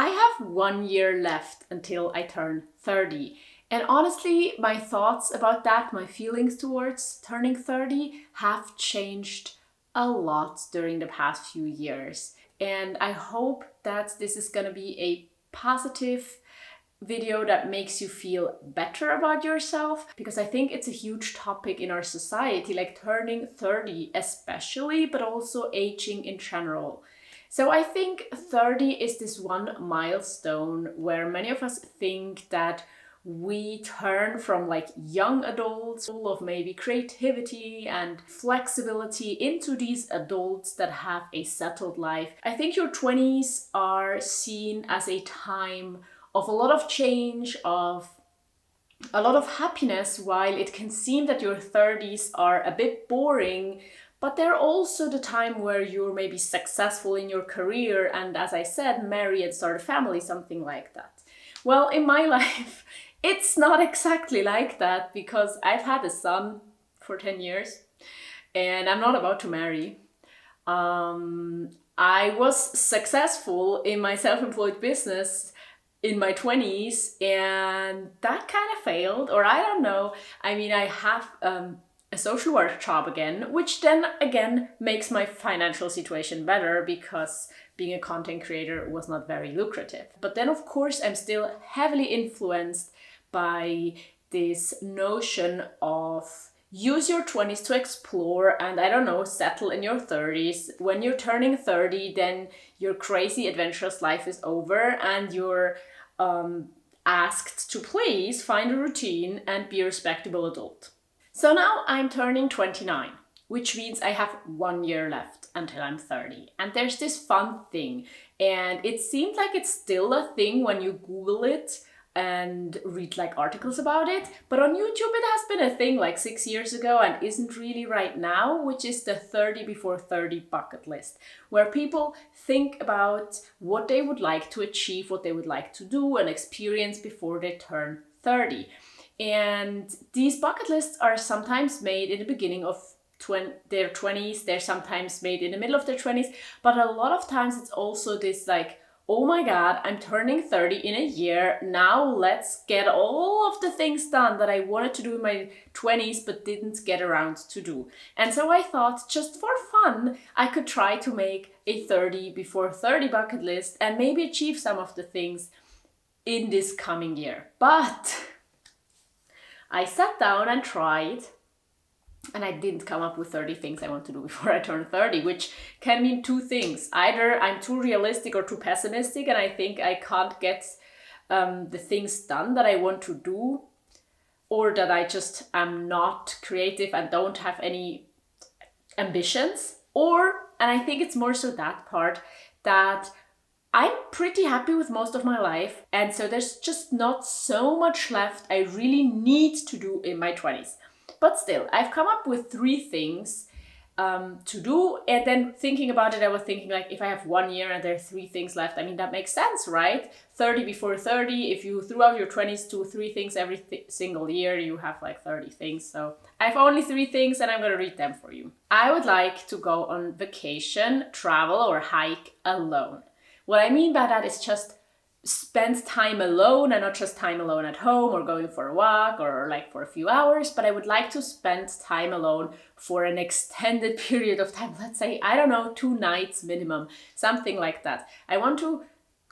I have 1 year left until I turn 30. And honestly, my thoughts about that, my feelings towards turning 30 have changed a lot during the past few years. And I hope that this is going to be a positive video that makes you feel better about yourself, because I think it's a huge topic in our society, like turning 30 especially, but also aging in general. So I think 30 is this one milestone where many of us think that we turn from like young adults full of maybe creativity and flexibility into these adults that have a settled life. I think your 20s are seen as a time of a lot of change, of a lot of happiness, while it can seem that your 30s are a bit boring, but they're also the time where you're maybe successful in your career and, as I said, marry and start a family, something like that. Well, in my life, it's not exactly like that, because I've had a son for 10 years and I'm not about to marry. I was successful in my self-employed business in my 20s, and that kind of failed, or I don't know. I mean, I have a social work job again, which then again makes my financial situation better, because being a content creator was not very lucrative. But then of course I'm still heavily influenced by this notion of use your 20s to explore and, I don't know, settle in your 30s. When you're turning 30, then your crazy adventurous life is over and you're asked to please find a routine and be a respectable adult. So now I'm turning 29, which means I have 1 year left until I'm 30. And there's this fun thing, and it seems like it's still a thing when you Google it and read like articles about it, but on YouTube it has been a thing like 6 years ago and isn't really right now, which is the 30 before 30 bucket list, where people think about what they would like to achieve, what they would like to do and experience before they turn 30. And these bucket lists are sometimes made in the beginning of their 20s, they're sometimes made in the middle of their 20s, but a lot of times it's also this like, oh my God, I'm turning 30 in a year. Now let's get all of the things done that I wanted to do in my 20s but didn't get around to do. And so I thought, just for fun, I could try to make a 30 before 30 bucket list and maybe achieve some of the things in this coming year. But I sat down and tried, and I didn't come up with 30 things I want to do before I turn 30, which can mean two things. Either I'm too realistic or too pessimistic, and I think I can't get the things done that I want to do, or that I just am not creative and don't have any ambitions. Or, and I think it's more so that part, that I'm pretty happy with most of my life, and so there's just not so much left I really need to do in my 20s. But still, I've come up with 3 things to do, and then thinking about it, I was thinking like, if I have 1 year and there are 3 things left, I mean, that makes sense, right? 30 before 30, if you throughout your 20s do 3 things every single year, you have like 30 things. So I have only 3 things and I'm going to read them for you. I would like to go on vacation, travel or hike alone. What I mean by that is just spend time alone, and not just time alone at home or going for a walk or like for a few hours, but I would like to spend time alone for an extended period of time. Let's say, I don't know, 2 nights minimum, something like that. I want to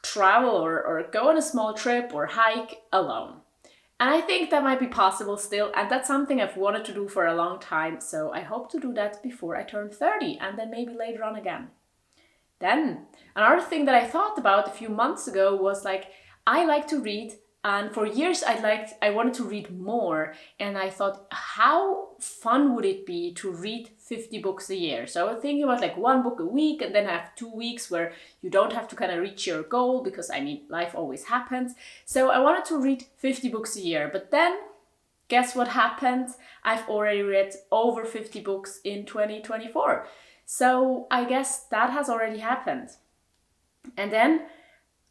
travel or go on a small trip or hike alone. And I think that might be possible still, and that's something I've wanted to do for a long time, so I hope to do that before I turn 30, and then maybe later on again. Then, another thing that I thought about a few months ago was like, I like to read, and for years I wanted to read more, and I thought, how fun would it be to read 50 books a year? So I was thinking about like 1 book a week, and then have 2 weeks where you don't have to kind of reach your goal, because I mean, life always happens. So I wanted to read 50 books a year, but then guess what happened? I've already read over 50 books in 2024. So I guess that has already happened. And then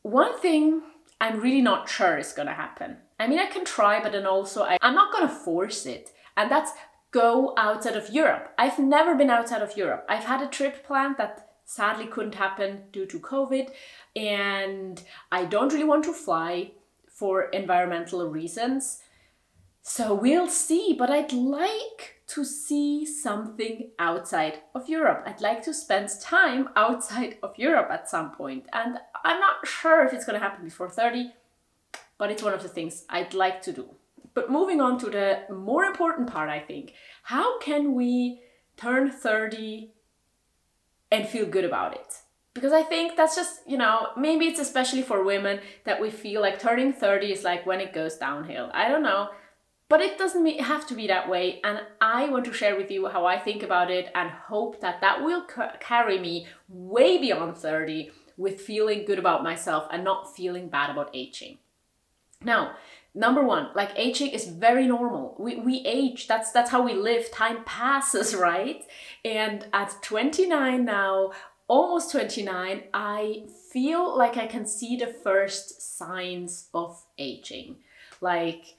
one thing I'm really not sure is going to happen. I mean, I can try, but then also I'm not going to force it. And that's go outside of Europe. I've never been outside of Europe. I've had a trip planned that sadly couldn't happen due to COVID. And I don't really want to fly for environmental reasons. So we'll see, but I'd like to see something outside of Europe. I'd like to spend time outside of Europe at some point. And I'm not sure if it's going to happen before 30, but it's one of the things I'd like to do. But moving on to the more important part, I think, how can we turn 30 and feel good about it? Because I think that's just, maybe it's especially for women that we feel like turning 30 is like when it goes downhill. I don't know. But it doesn't have to be that way, and I want to share with you how I think about it and hope that that will carry me way beyond 30 with feeling good about myself and not feeling bad about aging. Now, number one, like aging is very normal. We age, that's how we live. Time passes, right? And at 29 now, almost 29, I feel like I can see the first signs of aging. Like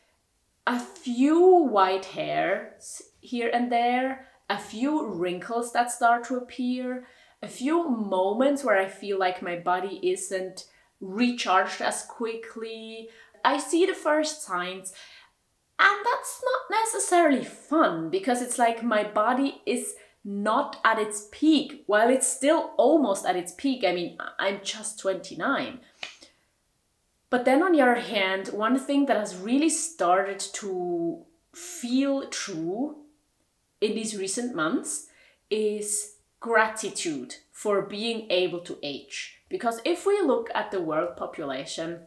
a few white hairs here and there, a few wrinkles that start to appear, a few moments where I feel like my body isn't recharged as quickly. I see the first signs, and that's not necessarily fun because it's like my body is not at its peak while it's still almost at its peak. I mean, I'm just 29. But then on the other hand, one thing that has really started to feel true in these recent months is gratitude for being able to age. Because if we look at the world population,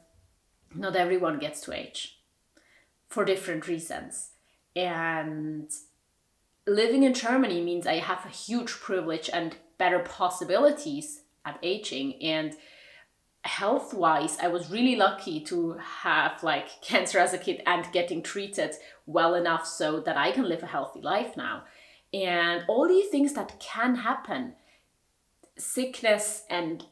not everyone gets to age for different reasons. And living in Germany means I have a huge privilege and better possibilities at aging. And health-wise, I was really lucky to have like cancer as a kid and getting treated well enough so that I can live a healthy life now. And all these things that can happen, sickness and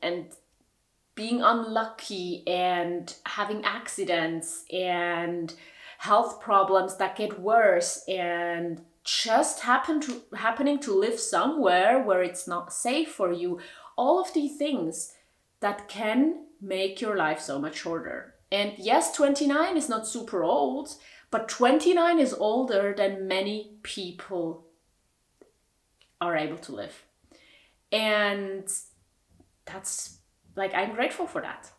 being unlucky and having accidents and health problems that get worse and just happening to live somewhere where it's not safe for you, all of these things that can make your life so much shorter. And yes, 29 is not super old, but 29 is older than many people are able to live. And that's like, I'm grateful for that.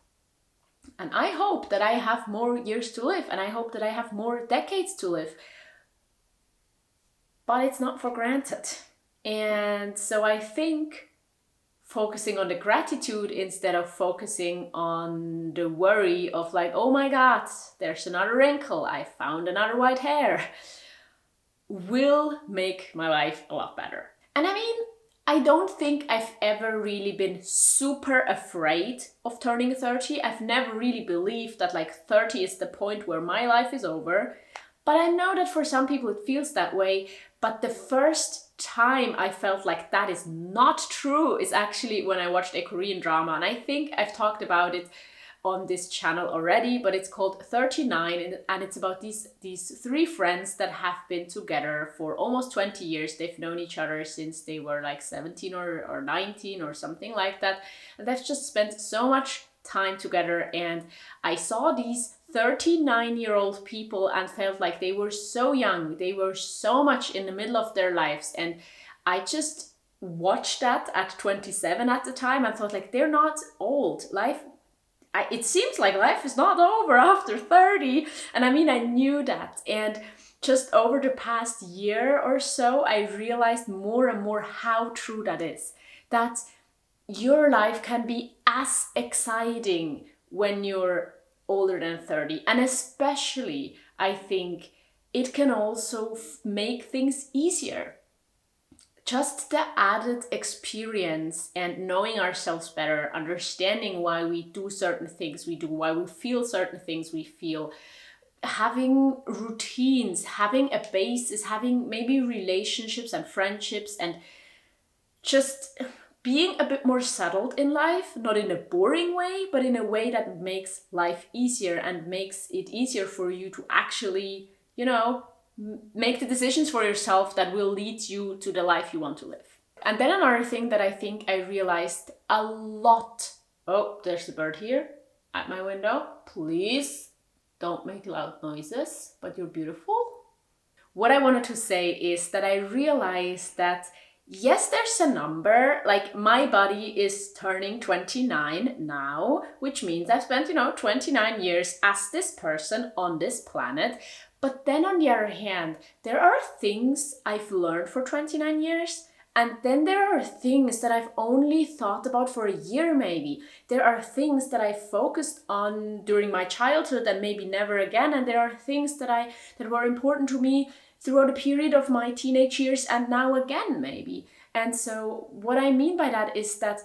And I hope that I have more years to live, and I hope that I have more decades to live. But it's not for granted. And so I think focusing on the gratitude instead of focusing on the worry of like, oh my God, there's another wrinkle, I found another white hair, will make my life a lot better. And I mean, I don't think I've ever really been super afraid of turning 30. I've never really believed that like 30 is the point where my life is over. But I know that for some people it feels that way. But the first time I felt like that is not true is actually when I watched a Korean drama. And I think I've talked about it on this channel already, but it's called 39, and it's about these three friends that have been together for almost 20 years. They've known each other since they were like 17 or 19 or something like that. And they've just spent so much time together. And I saw these 39-year-old people and felt like they were so young. They were so much in the middle of their lives. And I just watched that at 27 at the time and thought like, they're not old. It seems like life is not over after 30. And I mean, I knew that. And just over the past year or so, I realized more and more how true that is. That your life can be as exciting when you're older than 30. And especially, I think, it can also make things easier. Just the added experience and knowing ourselves better, understanding why we do certain things we do, why we feel certain things we feel, having routines, having a basis, having maybe relationships and friendships, and just being a bit more settled in life, not in a boring way, but in a way that makes life easier and makes it easier for you to actually, make the decisions for yourself that will lead you to the life you want to live. And then another thing that I think I realized a lot. Oh, there's a bird here at my window. Please don't make loud noises, but you're beautiful. What I wanted to say is that I realized that yes, there's a number, like my body is turning 29 now, which means I've spent, 29 years as this person on this planet. But then on the other hand, there are things I've learned for 29 years. And then there are things that I've only thought about for a year maybe. There are things that I focused on during my childhood and maybe never again. And there are things that were important to me throughout a period of my teenage years and now again maybe. And so what I mean by that is that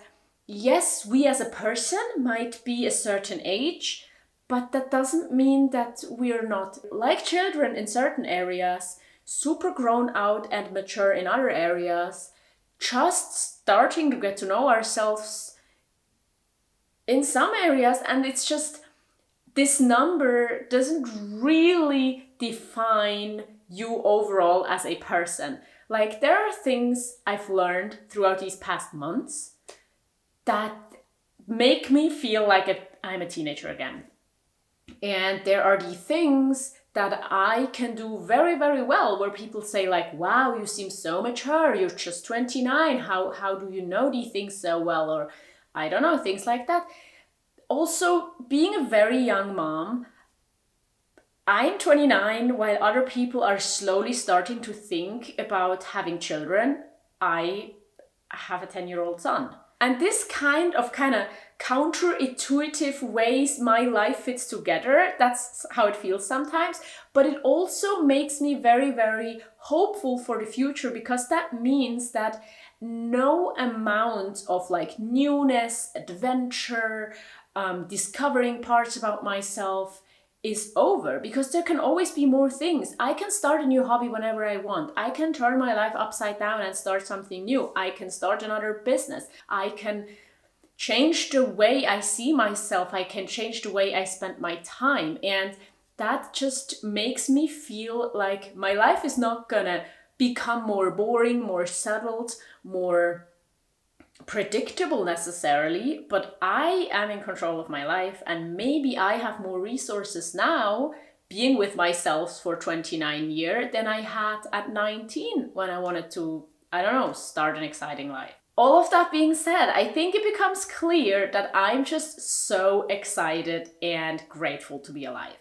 yes, we as a person might be a certain age, but that doesn't mean that we're not like children in certain areas, super grown out and mature in other areas, just starting to get to know ourselves in some areas. And it's just, this number doesn't really define you overall as a person. Like, there are things I've learned throughout these past months that make me feel like I'm a teenager again. And there are the things that I can do very, very well, where people say like, wow, you seem so mature, you're just 29, how do you know these things so well? Or I don't know, things like that. Also, being a very young mom, I'm 29, while other people are slowly starting to think about having children. I have a 10-year-old son. And this kind of counterintuitive ways my life fits together, that's how it feels sometimes. But it also makes me very, very hopeful for the future, because that means that no amount of like newness, adventure, discovering parts about myself is over, because there can always be more things. I can start a new hobby whenever I want. I can turn my life upside down and start something new. I can start another business. I can change the way I see myself. I can change the way I spend my time. And that just makes me feel like my life is not gonna become more boring, more settled, more predictable necessarily, but I am in control of my life, and maybe I have more resources now being with myself for 29 years than I had at 19 when I wanted to, start an exciting life. All of that being said, I think it becomes clear that I'm just so excited and grateful to be alive.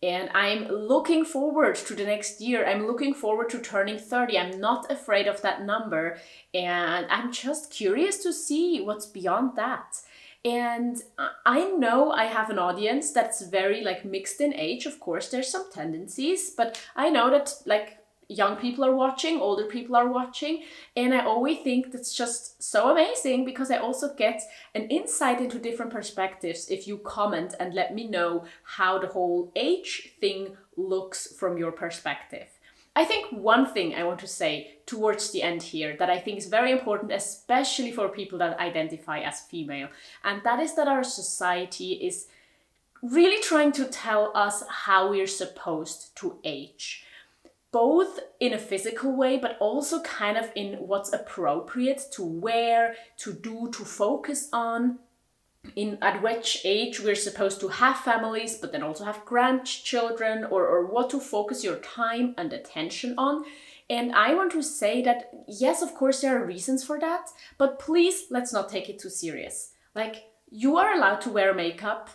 And I'm looking forward to the next year. I'm looking forward to turning 30. I'm not afraid of that number. And I'm just curious to see what's beyond that. And I know I have an audience that's very mixed in age. Of course, there's some tendencies, but I know that young people are watching, older people are watching, and I always think that's just so amazing, because I also get an insight into different perspectives if you comment and let me know how the whole age thing looks from your perspective. I think one thing I want to say towards the end here that I think is very important, especially for people that identify as female, and that is that our society is really trying to tell us how we're supposed to age. Both in a physical way, but also kind of in what's appropriate to wear, to do, to focus on, at which age we're supposed to have families, but then also have grandchildren, or what to focus your time and attention on. And I want to say that, yes, of course, there are reasons for that, but please, let's not take it too serious. You are allowed to wear makeup.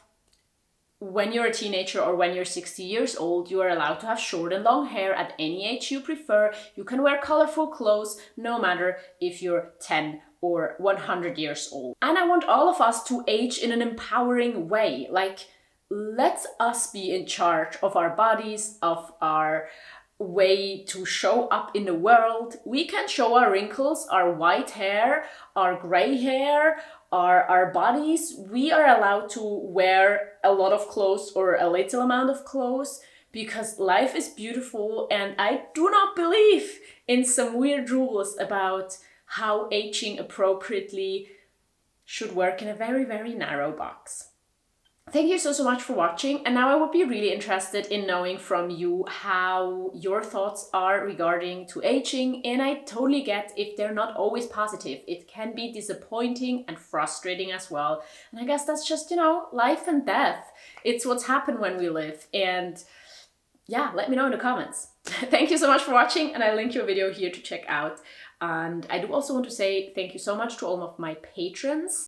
When you're a teenager or when you're 60 years old, you are allowed to have short and long hair at any age you prefer. You can wear colorful clothes, no matter if you're 10 or 100 years old. And I want all of us to age in an empowering way. Let us be in charge of our bodies, of our way to show up in the world. We can show our wrinkles, our white hair, our gray hair, our bodies. We are allowed to wear a lot of clothes or a little amount of clothes, because life is beautiful, and I do not believe in some weird rules about how aging appropriately should work in a very, very narrow box. Thank you so much for watching, and now I would be really interested in knowing from you how your thoughts are regarding to aging, and I totally get if they're not always positive. It can be disappointing and frustrating as well, and I guess that's just, you know, life and death. It's what's happened when we live, and yeah, let me know in the comments. Thank you so much for watching, and I'll link you a video here to check out. And I do also want to say thank you so much to all of my patrons.